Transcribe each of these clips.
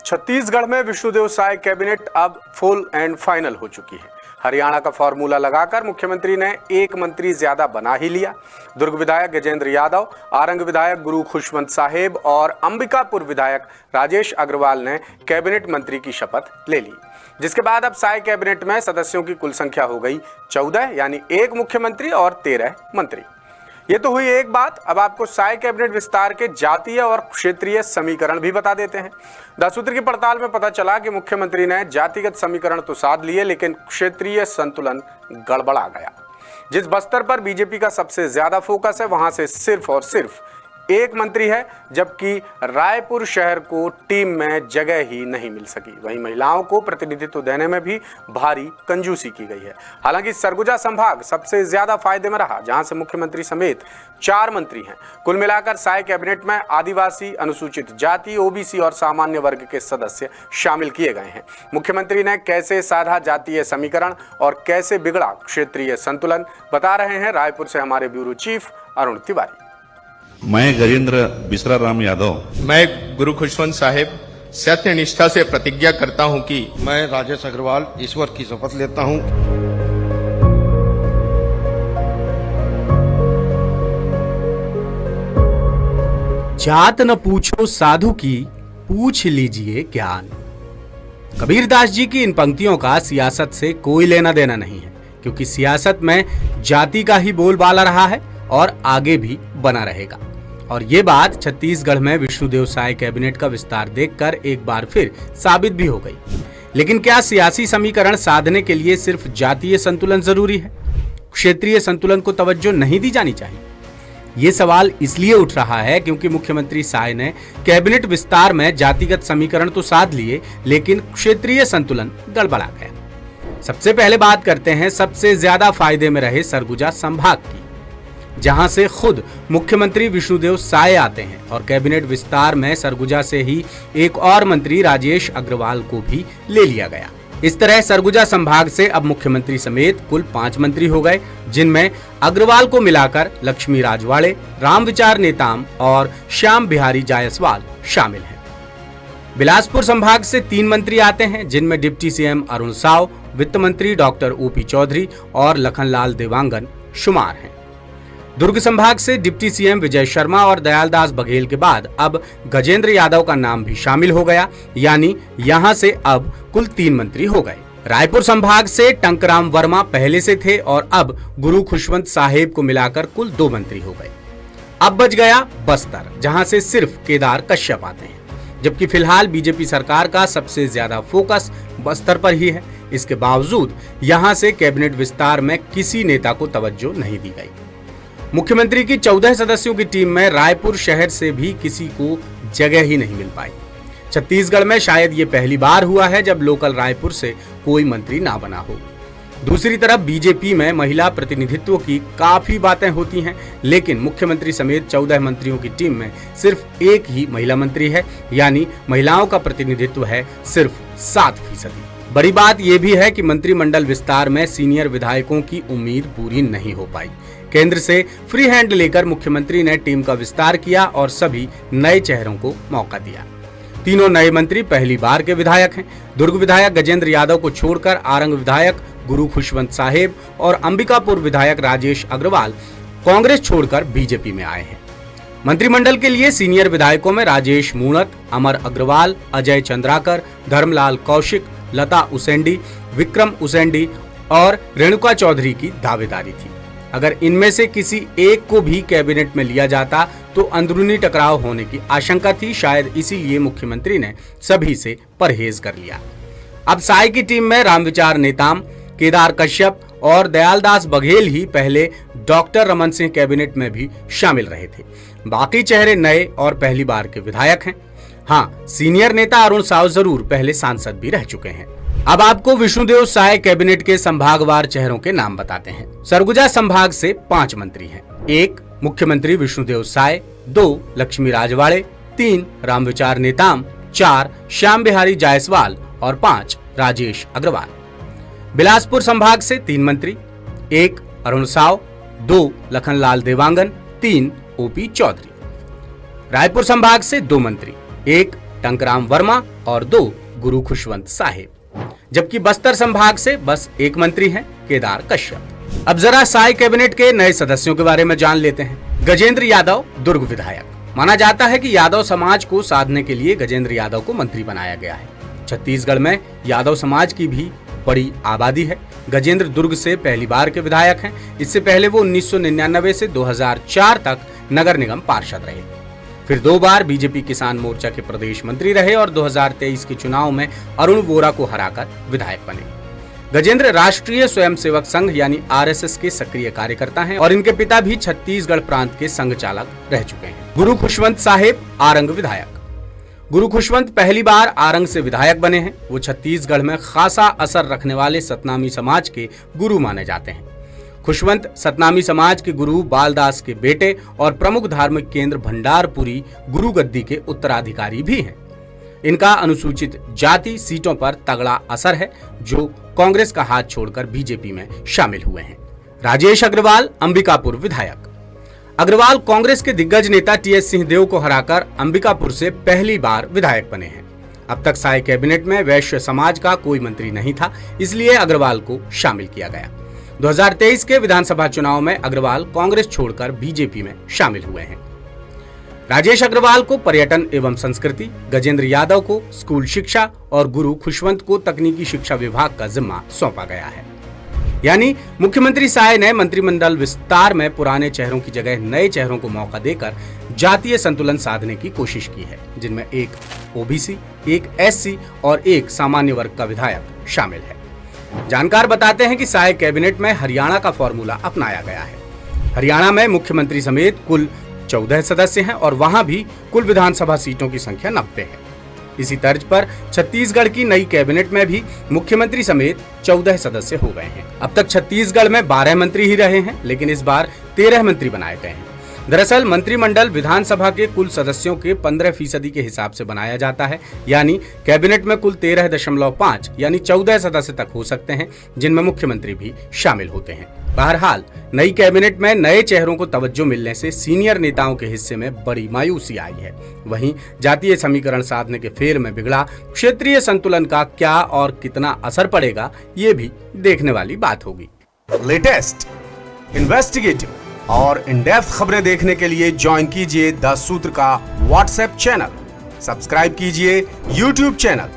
छत्तीसगढ़ में विष्णुदेव साय कैबिनेट अब full and final हो चुकी है। हरियाणा का फॉर्मूला लगाकर मुख्यमंत्री ने एक मंत्री ज्यादा बना ही लिया। दुर्ग विधायक गजेंद्र यादव, आरंग विधायक गुरु खुशवंत साहेब और अंबिकापुर विधायक राजेश अग्रवाल ने कैबिनेट मंत्री की शपथ ले ली, जिसके बाद अब साय कैबिनेट में सदस्यों की कुल संख्या हो गई 14, यानी एक मुख्यमंत्री और 13 मंत्री। ये तो हुई एक बात। अब आपको साय कैबिनेट विस्तार के जातीय और क्षेत्रीय समीकरण भी बता देते हैं। 10 सूत्र की पड़ताल में पता चला कि मुख्यमंत्री ने जातिगत समीकरण तो साध लिए, लेकिन क्षेत्रीय संतुलन गड़बड़ा गया। जिस बस्तर पर बीजेपी का सबसे ज्यादा फोकस है, वहां से सिर्फ और सिर्फ एक मंत्री है, जबकि रायपुर शहर को टीम में जगह ही नहीं मिल सकी। वहीं महिलाओं को प्रतिनिधित्व देने में भी भारी कंजूसी की गई है। हालांकि सरगुजा संभाग सबसे ज्यादा फायदे में रहा, जहां से मुख्यमंत्री समेत 4 मंत्री हैं। कुल मिलाकर साय कैबिनेट में आदिवासी, अनुसूचित जाति, ओबीसी और सामान्य वर्ग के सदस्य शामिल किए गए हैं। मुख्यमंत्री ने कैसे साधा जातीय समीकरण और कैसे बिगड़ा क्षेत्रीय संतुलन, बता रहे हैं रायपुर से हमारे ब्यूरो चीफ अरुण तिवारी। मैं गजेंद्र बिसरा राम यादव, मैं गुरु खुशवंत साहेब सत्य निष्ठा से प्रतिज्ञा करता हूं कि मैं राजेश अग्रवाल ईश्वर की शपथ लेता हूं। जात न पूछो साधु की, पूछ लीजिए ज्ञान। कबीरदास जी की इन पंक्तियों का सियासत से कोई लेना देना नहीं है, क्योंकि सियासत में जाति का ही बोलबाला रहा है और आगे भी बना रहेगा। और ये बात छत्तीसगढ़ में विष्णुदेव साय कैबिनेट का विस्तार देखकर एक बार फिर साबित भी हो गई। लेकिन क्या सियासी समीकरण साधने के लिए सिर्फ जातीय संतुलन जरूरी है? क्षेत्रीय संतुलन को तवज्जो नहीं दी जानी चाहिए? ये सवाल इसलिए उठ रहा है क्योंकि मुख्यमंत्री साय ने कैबिनेट विस्तार में जातिगत समीकरण तो साध लिए, लेकिन क्षेत्रीय संतुलन गड़बड़ा गया। सबसे पहले बात करते हैं सबसे ज्यादा फायदे में रहे सरगुजा संभाग की, जहां से खुद मुख्यमंत्री विष्णुदेव साय आते हैं। और कैबिनेट विस्तार में सरगुजा से ही एक और मंत्री राजेश अग्रवाल को भी ले लिया गया। इस तरह सरगुजा संभाग से अब मुख्यमंत्री समेत कुल 5 मंत्री हो गए, जिनमें अग्रवाल को मिलाकर लक्ष्मी राजवाड़े, रामविचार नेताम और श्याम बिहारी जायसवाल शामिल हैं। बिलासपुर संभाग से 3 मंत्री आते हैं, जिनमें डिप्टी सीएम अरुण साव, वित्त मंत्री डॉक्टर ओपी चौधरी और लखनलाल देवांगन शुमार हैं। दुर्ग संभाग से डिप्टी सीएम विजय शर्मा और दयालदास बघेल के बाद अब गजेंद्र यादव का नाम भी शामिल हो गया, यानी यहां से अब कुल 3 मंत्री हो गए। रायपुर संभाग से टंकराम वर्मा पहले से थे और अब गुरु खुशवंत साहेब को मिलाकर कुल 2 मंत्री हो गए। अब बच गया बस्तर, जहां से सिर्फ केदार कश्यप आते हैं, जबकि फिलहाल बीजेपी सरकार का सबसे ज्यादा फोकस बस्तर पर ही है। इसके बावजूद यहां से कैबिनेट विस्तार में किसी नेता को तवज्जो नहीं दी गई। मुख्यमंत्री की 14 सदस्यों की टीम में रायपुर शहर से भी किसी को जगह ही नहीं मिल पाई। छत्तीसगढ़ में शायद ये पहली बार हुआ है जब लोकल रायपुर से कोई मंत्री ना बना हो। दूसरी तरफ बीजेपी में महिला प्रतिनिधित्व की काफी बातें होती हैं, लेकिन मुख्यमंत्री समेत 14 मंत्रियों की टीम में सिर्फ एक ही महिला मंत्री है, यानी महिलाओं का प्रतिनिधित्व है सिर्फ 7%। बड़ी बात यह भी है कि मंत्रिमंडल विस्तार में सीनियर विधायकों की उम्मीद पूरी नहीं हो पाई। केंद्र से फ्री हैंड लेकर मुख्यमंत्री ने टीम का विस्तार किया और सभी नए चेहरों को मौका दिया। तीनों नए मंत्री पहली बार के विधायक हैं। दुर्ग विधायक गजेंद्र यादव को छोड़कर आरंग विधायक गुरु खुशवंत साहेब और अंबिकापुर विधायक राजेश अग्रवाल कांग्रेस छोड़कर बीजेपी में आए हैं। मंत्रिमंडल के लिए सीनियर विधायकों में राजेश मूणत, अमर अग्रवाल, अजय चंद्राकर, धर्मलाल कौशिक, लता उसेंडी, विक्रम उसेंडी और रेणुका चौधरी की दावेदारी थी। अगर इनमें से किसी एक को भी कैबिनेट में लिया जाता तो अंदरूनी टकराव होने की आशंका थी। शायद इसीलिए मुख्यमंत्री ने सभी से परहेज कर लिया। अब साय की टीम में रामविचार नेताम, केदार कश्यप और दयालदास बघेल ही पहले डॉक्टर रमन सिंह कैबिनेट में भी शामिल रहे थे। बाकी चेहरे नए और पहली बार के विधायक हैं। हाँ, सीनियर नेता अरुण साव जरूर पहले सांसद भी रह चुके हैं। अब आपको विष्णुदेव साय कैबिनेट के संभागवार चेहरों के नाम बताते हैं। सरगुजा संभाग से 5 मंत्री हैं। 1 मुख्यमंत्री विष्णुदेव साय, 2 लक्ष्मी राजवाड़े, 3 रामविचार नेताम, 4 श्याम बिहारी जायसवाल और 5 राजेश अग्रवाल। बिलासपुर संभाग से 3 मंत्री, 1 अरुण साव, 2 लखनलाल देवांगन, 3 ओपी चौधरी। रायपुर संभाग से 2 मंत्री, 1 टंकराम वर्मा और 2 गुरु खुशवंत साहिब। जबकि बस्तर संभाग से बस एक मंत्री हैं, केदार कश्यप। अब जरा साय कैबिनेट के नए सदस्यों के बारे में जान लेते हैं। गजेंद्र यादव दुर्ग विधायक। माना जाता है कि यादव समाज को साधने के लिए गजेंद्र यादव को मंत्री बनाया गया है। छत्तीसगढ़ में यादव समाज की भी बड़ी आबादी है। गजेंद्र दुर्ग से पहली बार के विधायक हैं। इससे पहले वो 1999 से 2004 तक नगर निगम पार्षद रहे। फिर 2 बार बीजेपी किसान मोर्चा के प्रदेश मंत्री रहे और 2023 के चुनाव में अरुण वोरा को हराकर विधायक बने। गजेंद्र राष्ट्रीय स्वयंसेवक संघ यानी आरएसएस के सक्रिय कार्यकर्ता हैं और इनके पिता भी छत्तीसगढ़ प्रांत के संघ चालक रह चुके हैं। गुरु खुशवंत साहिब आरंग विधायक। गुरु खुशवंत पहली बार आरंग से विधायक बने हैं। वो छत्तीसगढ़ में खासा असर रखने वाले सतनामी समाज के गुरु माने जाते हैं। खुशवंत सतनामी समाज के गुरु बालदास के बेटे और प्रमुख धार्मिक केंद्र भंडारपुरी गुरु गद्दी के उत्तराधिकारी भी हैं। इनका अनुसूचित जाति सीटों पर तगड़ा असर है, जो कांग्रेस का हाथ छोड़कर बीजेपी में शामिल हुए हैं। राजेश अग्रवाल अंबिकापुर विधायक। अग्रवाल कांग्रेस के दिग्गज नेता टीएस सिंहदेव को हराकर अंबिकापुर से पहली बार विधायक बने हैं। अब तक साय कैबिनेट में वैश्य समाज का कोई मंत्री नहीं था, इसलिए अग्रवाल को शामिल किया गया। 2023 के विधानसभा चुनाव में अग्रवाल कांग्रेस छोड़कर बीजेपी में शामिल हुए हैं। राजेश अग्रवाल को पर्यटन एवं संस्कृति, गजेंद्र यादव को स्कूल शिक्षा और गुरु खुशवंत को तकनीकी शिक्षा विभाग का जिम्मा सौंपा गया है। यानी मुख्यमंत्री साय ने मंत्रिमंडल विस्तार में पुराने चेहरों की जगह नए चेहरों को मौका देकर जातीय संतुलन साधने की कोशिश की है, जिनमें एक ओबीसी, एक एससी और एक सामान्य वर्ग का विधायक शामिल है। जानकार बताते हैं कि साय कैबिनेट में हरियाणा का फॉर्मूला अपनाया गया है। हरियाणा में मुख्यमंत्री समेत कुल 14 सदस्य हैं और वहां भी कुल विधानसभा सीटों की संख्या 90 है। इसी तर्ज पर छत्तीसगढ़ की नई कैबिनेट में भी मुख्यमंत्री समेत 14 सदस्य हो गए हैं। अब तक छत्तीसगढ़ में 12 मंत्री ही रहे हैं, लेकिन इस बार 13 मंत्री बनाए गए हैं। दरअसल मंत्रिमंडल विधानसभा के कुल सदस्यों के 15% के हिसाब से बनाया जाता है, यानी कैबिनेट में कुल 13.5 यानी 14 सदस्य तक हो सकते हैं, जिनमें मुख्यमंत्री भी शामिल होते हैं। बहरहाल नई कैबिनेट में नए चेहरों को तवज्जो मिलने से सीनियर नेताओं के हिस्से में बड़ी मायूसी आई है। वहीं जातीय समीकरण साधने के फेर में बिगड़ा क्षेत्रीय संतुलन का क्या और कितना असर पड़ेगा, ये भी देखने वाली बात होगी। लेटेस्ट, इन्वेस्टिगेटिव और इन डेप्थ खबरें देखने के लिए ज्वाइन कीजिए द सूत्र का व्हाट्सएप चैनल, सब्सक्राइब कीजिए यूट्यूब चैनल,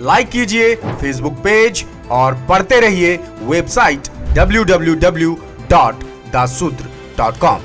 लाइक कीजिए फेसबुक पेज और पढ़ते रहिए वेबसाइट www.daसूत्र.com।